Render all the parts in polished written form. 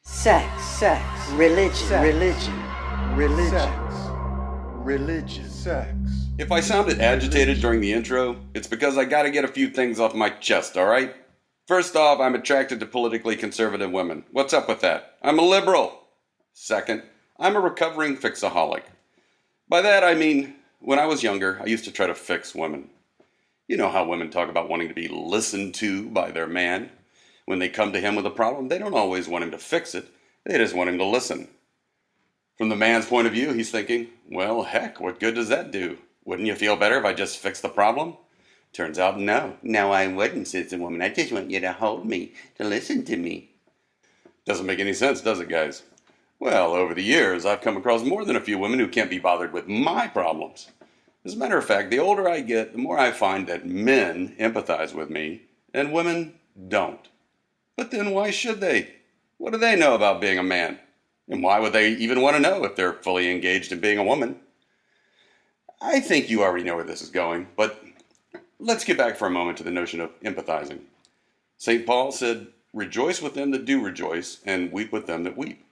sex, religion, sex. If I sounded agitated during the intro, it's because I gotta get a few things off my chest, alright? First off, I'm attracted to politically conservative women. What's up with that? I'm a liberal. Second, I'm a recovering fixaholic. By that I mean, when I was younger, I used to try to fix women. You know how women talk about wanting to be listened to by their man. When they come to him with a problem, they don't always want him to fix it. They just want him to listen. From the man's point of view, he's thinking, well, heck, what good does that do? Wouldn't you feel better if I just fixed the problem? Turns out, no. No, I wouldn't, says the woman. I just want you to hold me, to listen to me. Doesn't make any sense, does it, guys? Well, over the years, I've come across more than a few women who can't be bothered with my problems. As a matter of fact, the older I get, the more I find that men empathize with me, and women don't. But then why should they? What do they know about being a man? And why would they even want to know if they're fully engaged in being a woman? I think you already know where this is going, but let's get back for a moment to the notion of empathizing. St. Paul said, rejoice with them that do rejoice, and weep with them that weep.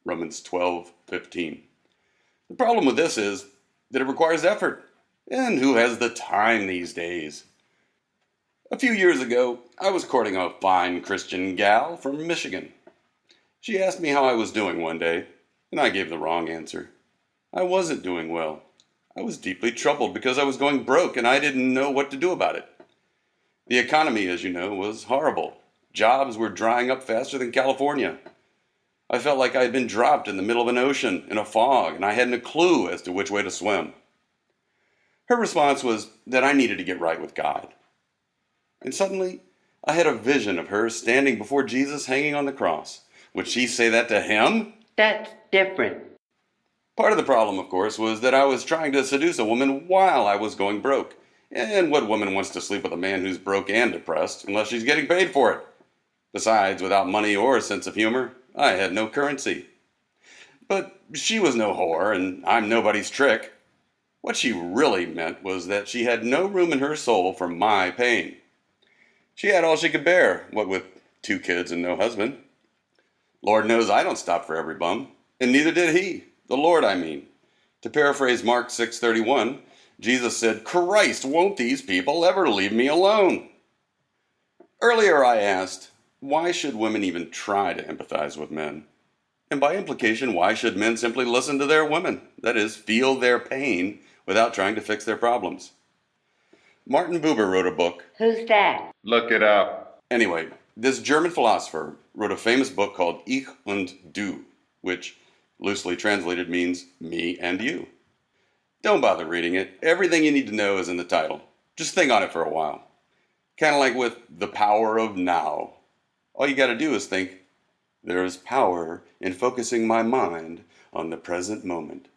Romans 12:15. The problem with this is that it requires effort. And who has the time these days? A few years ago, I was courting a fine Christian gal from Michigan. She asked me how I was doing one day, and I gave the wrong answer. I wasn't doing well. I was deeply troubled because I was going broke and I didn't know what to do about it. The economy, as you know, was horrible. Jobs were drying up faster than California. I felt like I had been dropped in the middle of an ocean in a fog, and I hadn't a clue as to which way to swim. Her response was that I needed to get right with God. And suddenly, I had a vision of her standing before Jesus hanging on the cross. Would she say that to him? That's different. Part of the problem, of course, was that I was trying to seduce a woman while I was going broke. And what woman wants to sleep with a man who's broke and depressed unless she's getting paid for it? Besides, without money or a sense of humor, I had no currency. But she was no whore, and I'm nobody's trick. What she really meant was that she had no room in her soul for my pain. She had all she could bear, what with 2 kids and no husband. Lord knows I don't stop for every bum, and neither did he. The Lord, I mean. To paraphrase Mark 6:31, Jesus said, Christ, won't these people ever leave me alone? Earlier I asked, why should women even try to empathize with men? And by implication, why should men simply listen to their women? That is, feel their pain without trying to fix their problems. Martin Buber wrote a book. Who's that? Look it up. Anyway, this German philosopher wrote a famous book called Ich und Du, which, loosely translated, means me and you. Don't bother reading it. Everything you need to know is in the title. Just think on it for a while. Kind of like with the power of now. All you got to do is think, there's power in focusing my mind on the present moment.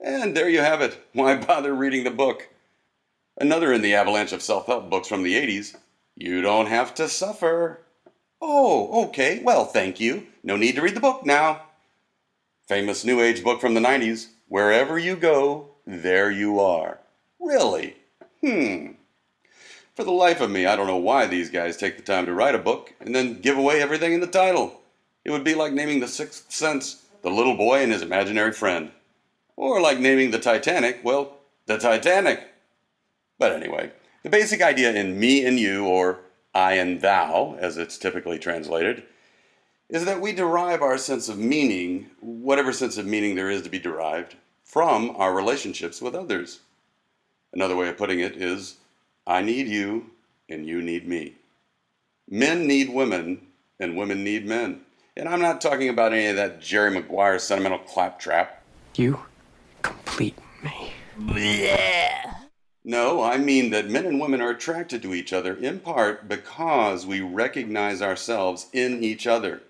And there you have it. Why bother reading the book? Another in the avalanche of self-help books from the 80s, You Don't Have to Suffer. Oh, okay. Well, thank you. No need to read the book now. Famous New Age book from the 90s, Wherever you go, there you are. Really? For the life of me, I don't know why these guys take the time to write a book and then give away everything in the title. It would be like naming The Sixth Sense, The Little Boy and His Imaginary Friend. Or like naming the Titanic, well, the Titanic. But anyway, the basic idea in me and you, or I and thou, as it's typically translated, is that we derive our sense of meaning, whatever sense of meaning there is to be derived, from our relationships with others. Another way of putting it is, I need you, and you need me. Men need women, and women need men. And I'm not talking about any of that Jerry Maguire sentimental claptrap. You complete me. No, I mean that men and women are attracted to each other in part because we recognize ourselves in each other.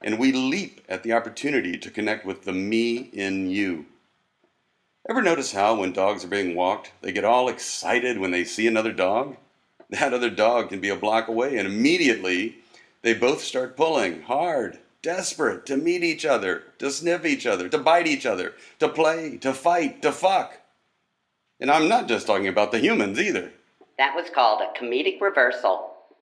And we leap at the opportunity to connect with the me in you. Ever notice how when dogs are being walked, they get all excited when they see another dog? That other dog can be a block away, and immediately they both start pulling hard, desperate to meet each other, to sniff each other, to bite each other, to play, to fight, to fuck. And I'm not just talking about the humans either. That was called a comedic reversal.